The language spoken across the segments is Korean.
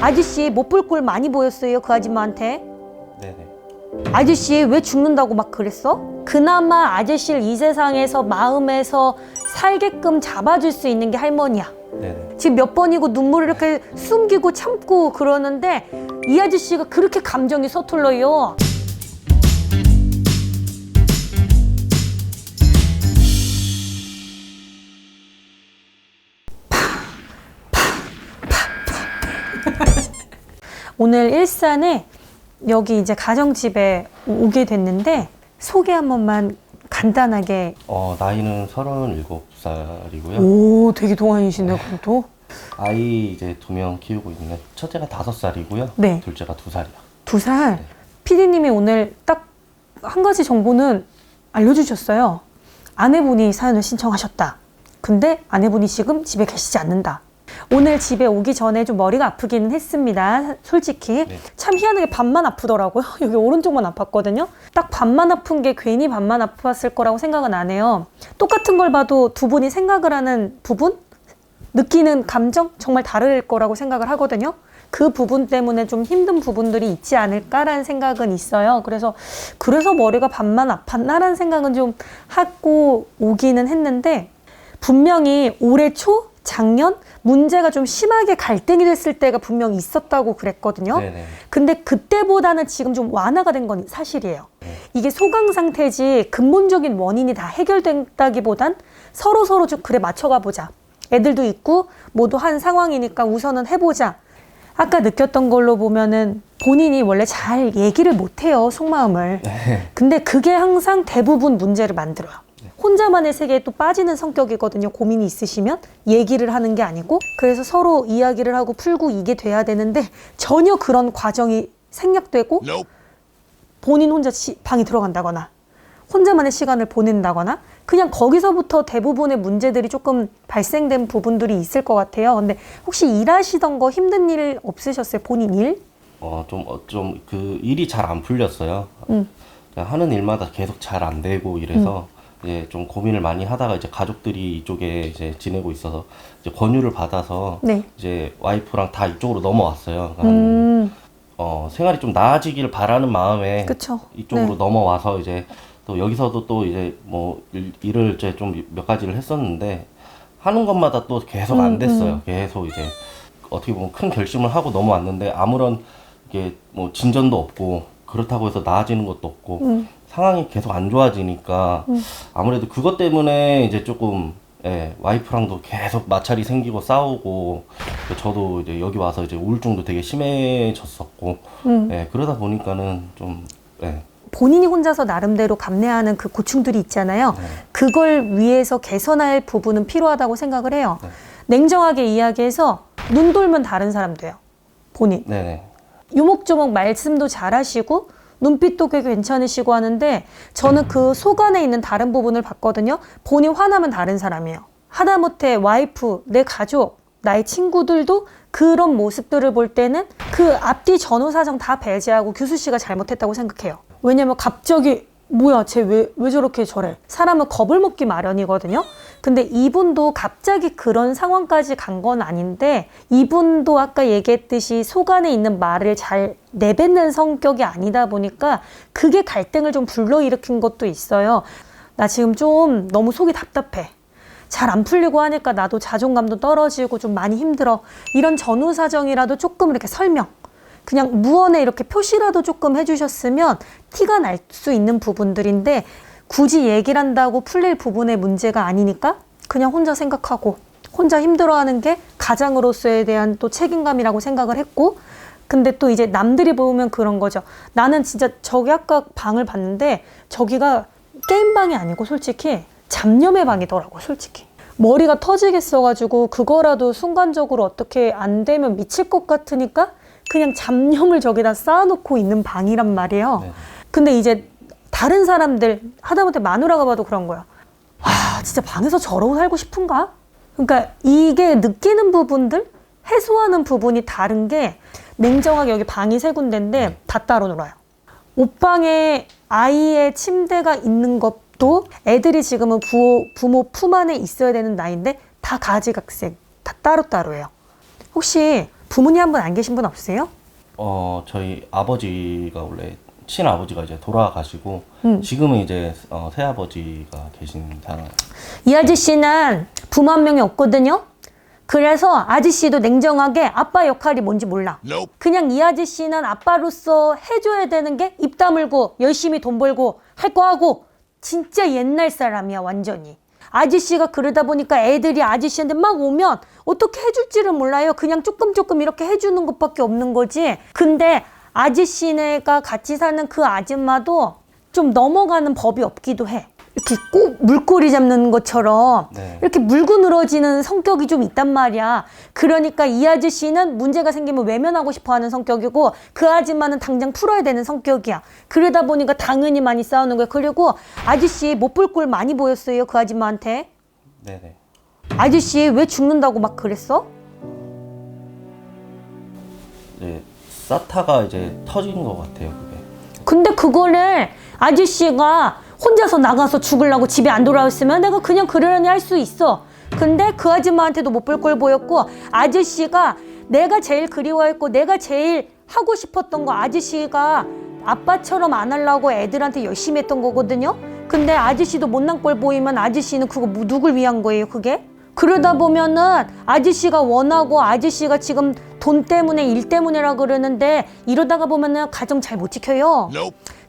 아저씨 못 볼 꼴 많이 보였어요 그 아줌마한테. 네네. 아저씨 왜 죽는다고 막 그랬어? 그나마 아저씨를 이 세상에서 마음에서 살게끔 잡아줄 수 있는 게 할머니야. 네네. 지금 몇 번이고 눈물을 이렇게 숨기고 참고 그러는데 이 아저씨가 그렇게 감정이 서툴러요. 오늘 일산에 여기 이제 가정집에 오게 됐는데 소개 한 번만 간단하게. 나이는 37살이고요. 오, 되게 동안이시네 그래도. 아이 이제 2명 키우고 있는 첫째가 5살이고요. 네. 둘째가 2살이요. 2살. 네. PD님이 오늘 딱 한 가지 정보는 알려주셨어요. 아내분이 사연을 신청하셨다. 근데 아내분이 지금 집에 계시지 않는다. 오늘 집에 오기 전에 좀 머리가 아프기는 했습니다. 솔직히. 네. 참 희한하게 반만 아프더라고요. 여기 오른쪽만 아팠거든요. 딱 반만 아픈 게 괜히 반만 아팠을 거라고 생각은 안 해요. 똑같은 걸 봐도 두 분이 생각을 하는 부분? 느끼는 감정? 정말 다를 거라고 생각을 하거든요. 그 부분 때문에 좀 힘든 부분들이 있지 않을까라는 생각은 있어요. 그래서 머리가 반만 아팠나라는 생각은 좀 하고 오기는 했는데, 분명히 올해 초, 작년 문제가 좀 심하게 갈등이 됐을 때가 분명히 있었다고 그랬거든요. 네네. 근데 그때보다는 지금 좀 완화가 된 건 사실이에요. 이게 소강 상태지 근본적인 원인이 다 해결된다기보단 서로 좀 그래 맞춰가 보자. 애들도 있고 모두 한 상황이니까 우선은 해보자. 아까 느꼈던 걸로 보면은 본인이 원래 잘 얘기를 못해요, 속마음을. 네. 근데 그게 항상 대부분 문제를 만들어요. 혼자만의 세계에 또 빠지는 성격이거든요. 고민이 있으시면 얘기를 하는 게 아니고. 그래서 서로 이야기를 하고 풀고 이게 돼야 되는데 전혀 그런 과정이 생략되고 본인 혼자 방에 들어간다거나 혼자만의 시간을 보낸다거나 그냥 거기서부터 대부분의 문제들이 조금 발생된 부분들이 있을 것 같아요. 근데 혹시 일하시던 거 힘든 일 없으셨어요? 본인 일? 좀 그 일이 잘 안 풀렸어요. 그냥 하는 일마다 계속 잘 안 되고 이래서 이제 좀 고민을 많이 하다가 이제 가족들이 이쪽에 이제 지내고 있어서 이제 권유를 받아서 네. 이제 와이프랑 다 이쪽으로 넘어왔어요. 생활이 좀 나아지길 바라는 마음에 그쵸. 이쪽으로 네. 넘어와서 이제 또 여기서도 또 이제 뭐 일을 이제 좀 몇 가지를 했었는데 하는 것마다 또 계속 안 됐어요. 계속 이제 어떻게 보면 큰 결심을 하고 넘어왔는데 아무런 이게 뭐 진전도 없고 그렇다고 해서 나아지는 것도 없고 상황이 계속 안 좋아지니까 아무래도 그것 때문에 이제 조금 와이프랑도 계속 마찰이 생기고 싸우고 저도 이제 여기 와서 이제 우울증도 되게 심해졌었고 그러다 보니까는 좀 본인이 혼자서 나름대로 감내하는 그 고충들이 있잖아요. 그걸 위해서 개선할 부분은 필요하다고 생각을 해요. 냉정하게 이야기해서 눈 돌면 다른 사람 돼요. 본인. 네네. 요목조목 말씀도 잘하시고 눈빛도 꽤 괜찮으시고 하는데 저는 그 속 안에 있는 다른 부분을 봤거든요. 본인 화나면 다른 사람이에요. 하다못해 와이프, 내 가족, 나의 친구들도 그런 모습들을 볼 때는 그 앞뒤 전후 사정 다 배제하고 규수 씨가 잘못했다고 생각해요. 왜냐면 갑자기 뭐야 쟤 왜 저렇게 저래. 사람은 겁을 먹기 마련이거든요. 근데 이분도 갑자기 그런 상황까지 간 건 아닌데 이분도 아까 얘기했듯이 속 안에 있는 말을 잘 내뱉는 성격이 아니다 보니까 그게 갈등을 좀 불러일으킨 것도 있어요. 나 지금 좀 너무 속이 답답해. 잘 안 풀리고 하니까 나도 자존감도 떨어지고 좀 많이 힘들어. 이런 전후 사정이라도 조금 이렇게 설명. 그냥 무언에 이렇게 표시라도 조금 해주셨으면 티가 날 수 있는 부분들인데 굳이 얘기를 한다고 풀릴 부분의 문제가 아니니까 그냥 혼자 생각하고 혼자 힘들어하는 게 가장으로서에 대한 또 책임감이라고 생각을 했고, 근데 또 이제 남들이 보면 그런 거죠. 나는 진짜 저기 아까 방을 봤는데 저기가 게임방이 아니고 솔직히 잡념의 방이더라고. 솔직히 머리가 터지겠어가지고 그거라도 순간적으로 어떻게 안 되면 미칠 것 같으니까 그냥 잡념을 저기다 쌓아놓고 있는 방이란 말이에요. 네. 근데 이제 다른 사람들 하다못해 마누라가 봐도 그런 거야. 와 진짜 방에서 저러고 살고 싶은가? 그러니까 이게 느끼는 부분들 해소하는 부분이 다른 게, 냉정하게 여기 방이 3군데인데 다 따로 놀아요. 옷방에 아이의 침대가 있는 것도 애들이 지금은 부모 품 안에 있어야 되는 나이인데 다 가지각색 다 따로따로예요. 혹시 부모님 한 분 안 계신 분 없으세요? 저희 아버지가 원래 친아버지가 이제 돌아가시고 지금은 이제 새아버지가 계신 상황. 이 아저씨는 부모 한 명이 없거든요. 그래서 아저씨도 냉정하게 아빠 역할이 뭔지 몰라. 그냥 이 아저씨는 아빠로서 해줘야 되는 게 입 다물고 열심히 돈 벌고 할 거 하고 진짜 옛날 사람이야 완전히. 아저씨가 그러다 보니까 애들이 아저씨한테 막 오면 어떻게 해줄지를 몰라요. 그냥 조금 이렇게 해주는 것밖에 없는 거지. 근데 아저씨네가 같이 사는 그 아줌마도 좀 넘어가는 법이 없기도 해. 이렇게 꼭 물꼬리 잡는 것처럼 네. 이렇게 물고 늘어지는 성격이 좀 있단 말이야. 그러니까 이 아저씨는 문제가 생기면 외면하고 싶어 하는 성격이고 그 아줌마는 당장 풀어야 되는 성격이야. 그러다 보니까 당연히 많이 싸우는 거야. 그리고 아저씨 못 볼 꼴 많이 보였어요. 그 아줌마한테. 네네. 아저씨 왜 죽는다고 막 그랬어? 네, 사타가 이제 터진 것 같아요, 그게. 근데 그거를 아저씨가 혼자서 나가서 죽으려고 집에 안 돌아왔으면 내가 그냥 그러려니 할 수 있어. 근데 그 아줌마한테도 못 볼 걸 보였고 아저씨가 내가 제일 그리워했고 내가 제일 하고 싶었던 거 아저씨가 아빠처럼 안 하려고 애들한테 열심히 했던 거거든요. 근데 아저씨도 못난 꼴 보이면 아저씨는 그거 누굴 위한 거예요, 그게? 그러다 보면은 아저씨가 원하고 아저씨가 지금 돈 때문에 일 때문이라 그러는데 이러다가 보면은 가정 잘 못 지켜요.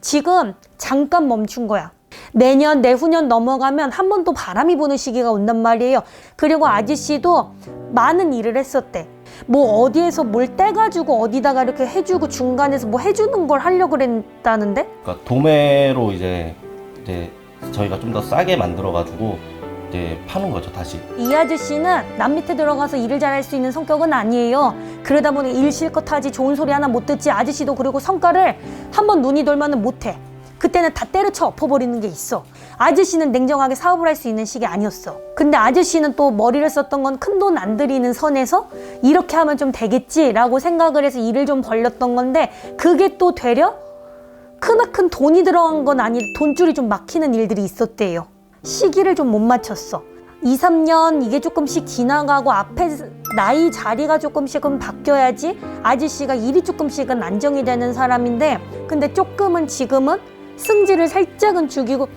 지금 잠깐 멈춘 거야. 내년 내후년 넘어가면 한 번 또 바람이 부는 시기가 온단 말이에요. 그리고 아저씨도 많은 일을 했었대. 뭐 어디에서 뭘 떼가지고 어디다가 이렇게 해주고 중간에서 뭐 해주는 걸 하려고 그랬다는데? 그러니까 도매로 이제 저희가 좀 더 싸게 만들어가지고 이제 파는 거죠, 다시. 이 아저씨는 남 밑에 들어가서 일을 잘할 수 있는 성격은 아니에요. 그러다 보니 일 실컷 하지 좋은 소리 하나 못 듣지. 아저씨도 그리고 성과를 한번 눈이 돌면은 못해. 그때는 다 때려쳐 엎어버리는 게 있어. 아저씨는 냉정하게 사업을 할 수 있는 시기 아니었어. 근데 아저씨는 또 머리를 썼던 건 큰 돈 안 들이는 선에서 이렇게 하면 좀 되겠지라고 생각을 해서 일을 좀 벌렸던 건데 그게 또 되려 크나큰 돈이 들어간 건 아니 돈줄이 좀 막히는 일들이 있었대요. 시기를 좀 못 맞췄어. 2, 3년 이게 조금씩 지나가고 앞에 나이 자리가 조금씩은 바뀌어야지 아저씨가 일이 조금씩은 안정이 되는 사람인데 근데 조금은 지금은 승질을 살짝은 죽이고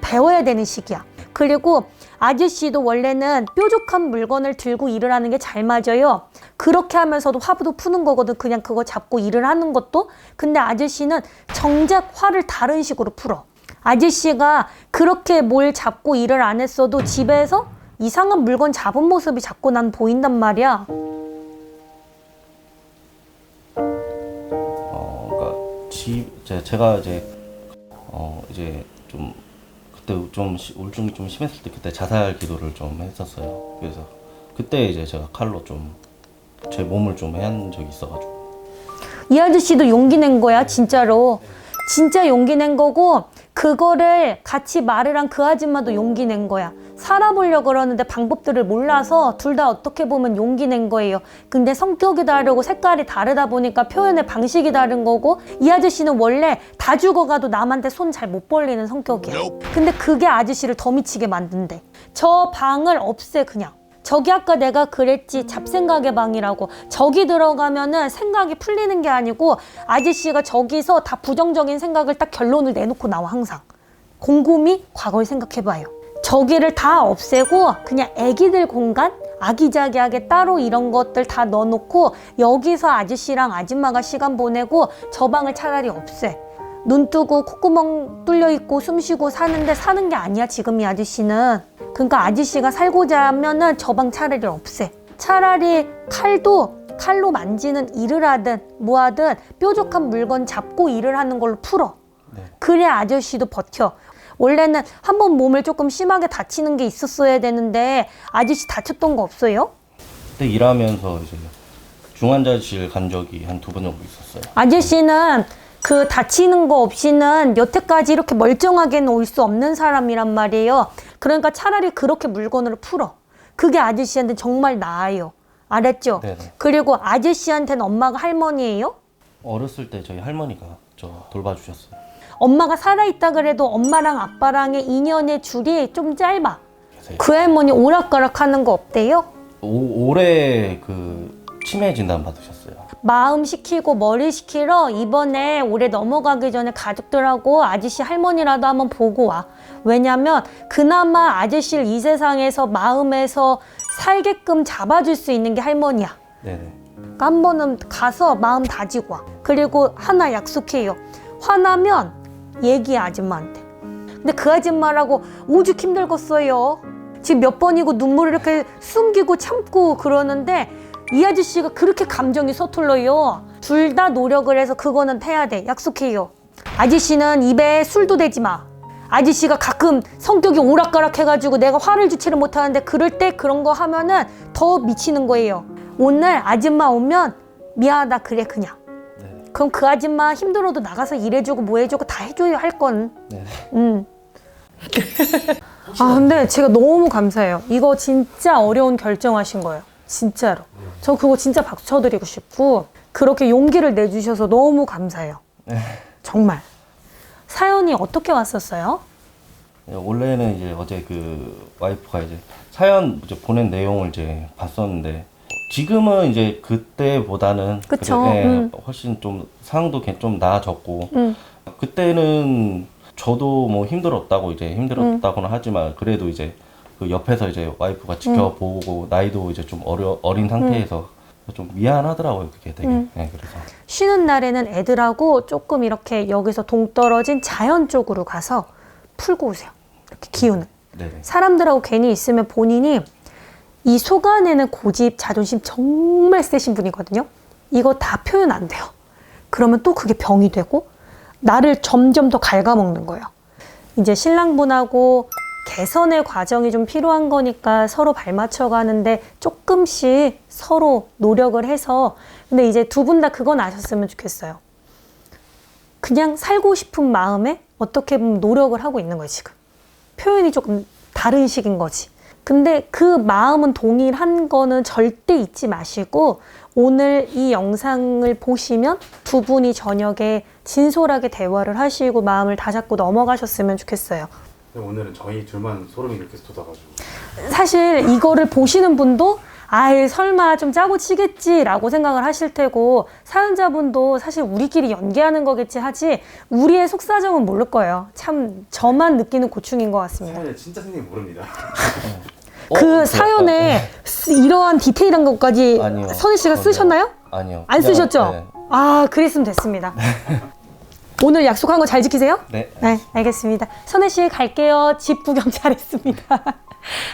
배워야 되는 시기야. 그리고 아저씨도 원래는 뾰족한 물건을 들고 일을 하는 게 잘 맞아요. 그렇게 하면서도 화도 푸는 거거든. 그냥 그거 잡고 일을 하는 것도. 근데 아저씨는 정작 화를 다른 식으로 풀어. 아저씨가 그렇게 뭘 잡고 일을 안 했어도 집에서 이상한 물건 잡은 모습이 자꾸 난 보인단 말이야. 그러니까 제가 이제 좀 그때 좀 우울증이 좀 심했을 때 그때 자살 기도를 좀 했었어요. 그래서 그때 이제 제가 칼로 좀 제 몸을 좀 해한 적이 있어가지고. 이 아저씨도 용기 낸 거야, 진짜로. 진짜 용기 낸 거고 그거를 같이 말을 한 그 아줌마도 용기 낸 거야. 살아보려고 그러는데 방법들을 몰라서 둘 다 어떻게 보면 용기 낸 거예요. 근데 성격이 다르고 색깔이 다르다 보니까 표현의 방식이 다른 거고 이 아저씨는 원래 다 죽어가도 남한테 손 잘 못 벌리는 성격이야. 근데 그게 아저씨를 더 미치게 만든대. 저 방을 없애 그냥. 저기 아까 내가 그랬지 잡생각의 방이라고. 저기 들어가면은 생각이 풀리는 게 아니고 아저씨가 저기서 다 부정적인 생각을 딱 결론을 내놓고 나와 항상. 곰곰이 과거를 생각해봐요. 저기를 다 없애고 그냥 애기들 공간? 아기자기하게 따로 이런 것들 다 넣어놓고 여기서 아저씨랑 아줌마가 시간 보내고 저 방을 차라리 없애. 눈 뜨고 콧구멍 뚫려 있고 숨 쉬고 사는데 사는 게 아니야 지금 이 아저씨는. 그러니까 아저씨가 살고자 하면은 저 방 차라리 없애. 차라리 칼로 만지는 일을 하든 뭐 하든 뾰족한 물건 잡고 일을 하는 걸로 풀어. 네. 그래 아저씨도 버텨. 원래는 한번 몸을 조금 심하게 다치는 게 있었어야 되는데 아저씨 다쳤던 거 없어요? 그때 일하면서 이제 중환자실 간 적이 한 2번 정도 있었어요. 아저씨는 그 다치는 거 없이는 여태까지 이렇게 멀쩡하게는 올 수 없는 사람이란 말이에요. 그러니까 차라리 그렇게 물건으로 풀어. 그게 아저씨한테 정말 나아요. 알았죠? 네네. 그리고 아저씨한테는 엄마가 할머니예요? 어렸을 때 저희 할머니가 저 돌봐주셨어요. 엄마가 살아있다 그래도 엄마랑 아빠랑의 인연의 줄이 좀 짧아. 그래서 그 할머니 오락가락 하는 거 없대요? 올해 그 치매 진단 받으셨어요. 마음 시키고 머리 시키러 이번에 올해 넘어가기 전에 가족들하고 아저씨 할머니라도 한번 보고 와. 왜냐면 그나마 아저씨를 이 세상에서 마음에서 살게끔 잡아줄 수 있는 게 할머니야. 네네. 그러니까 한 번은 가서 마음 다지고 와. 그리고 하나 약속해요. 화나면 얘기해 아줌마한테. 근데 그 아줌마라고 오죽 힘들겠어요. 지금 몇 번이고 눈물을 이렇게 숨기고 참고 그러는데 이 아저씨가 그렇게 감정이 서툴러요. 둘 다 노력을 해서 그거는 해야 돼. 약속해요. 아저씨는 입에 술도 대지 마. 아저씨가 가끔 성격이 오락가락 해가지고 내가 화를 주체를 못하는데 그럴 때 그런 거 하면은 더 미치는 거예요. 오늘 아줌마 오면 미안하다 그래 그냥. 네. 그럼 그 아줌마 힘들어도 나가서 일해주고 뭐 해주고 다 해줘야 할 건. 네. 아 근데 제가 너무 감사해요. 이거 진짜 어려운 결정하신 거예요. 진짜로. 저 그거 진짜 박수 쳐드리고 싶고 그렇게 용기를 내주셔서 너무 감사해요. 네. 정말. 사연이 어떻게 왔었어요? 원래는 이제 어제 그 와이프가 이제 사연 이제 보낸 내용을 이제 봤었는데 지금은 이제 그때보다는 그쵸. 훨씬 좀 상황도 좀 나아졌고 그때는 저도 뭐 힘들었다고는 하지만 그래도 이제 그 옆에서 이제 와이프가 지켜보고 나이도 이제 좀 어린 상태에서 좀 미안하더라고요 그게 되게. 네, 그래서 쉬는 날에는 애들하고 조금 이렇게 여기서 동떨어진 자연 쪽으로 가서 풀고 오세요. 이렇게 기운을. 네네. 사람들하고 괜히 있으면 본인이 이 속 안에는 고집, 자존심 정말 세신 분이거든요. 이거 다 표현 안 돼요. 그러면 또 그게 병이 되고 나를 점점 더 갉아먹는 거예요. 이제 신랑분하고 개선의 과정이 좀 필요한 거니까 서로 발맞춰 가는데 조금씩 서로 노력을 해서 근데 이제 두 분 다 그건 아셨으면 좋겠어요. 그냥 살고 싶은 마음에 어떻게 보면 노력을 하고 있는 거예요, 지금. 표현이 조금 다른 식인 거지. 근데 그 마음은 동일한 거는 절대 잊지 마시고 오늘 이 영상을 보시면 두 분이 저녁에 진솔하게 대화를 하시고 마음을 다잡고 넘어가셨으면 좋겠어요. 오늘은 저희 둘만 소름이 이렇게 돋아가지고 사실 이거를 보시는 분도 아이 설마 좀 짜고 치겠지 라고 생각을 하실 테고 사연자분도 사실 우리끼리 연기하는 거겠지 하지 우리의 속사정은 모를 거예요. 참 저만 느끼는 고충인 것 같습니다. 사연을 진짜 선생님 모릅니다. 그 사연에 이러한 디테일한 것까지 아니요. 선희 씨가 전혀. 쓰셨나요? 아니요. 안 그냥, 쓰셨죠? 네. 아 그랬으면 됐습니다. 오늘 약속한 거 잘 지키세요? 네. 네, 알겠습니다. 선혜 씨 갈게요. 집 구경 잘했습니다.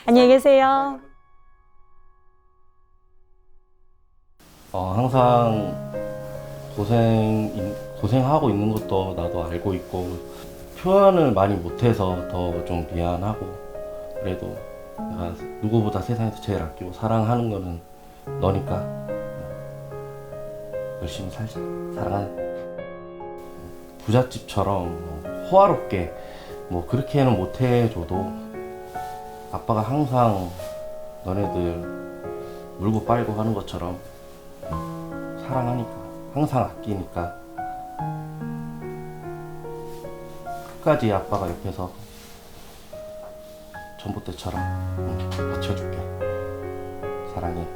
안녕히 계세요. 항상 고생하고 있는 것도 나도 알고 있고 표현을 많이 못해서 더 좀 미안하고 그래도 내가 누구보다 세상에서 제일 아끼고 사랑하는 거는 너니까 열심히 살자. 사랑하는 부잣집처럼 호화롭게 뭐 그렇게는 못 해줘도 아빠가 항상 너네들 물고 빨고 하는 것처럼 사랑하니까 항상 아끼니까 끝까지 아빠가 옆에서 전봇대처럼 버텨줄게. 사랑해.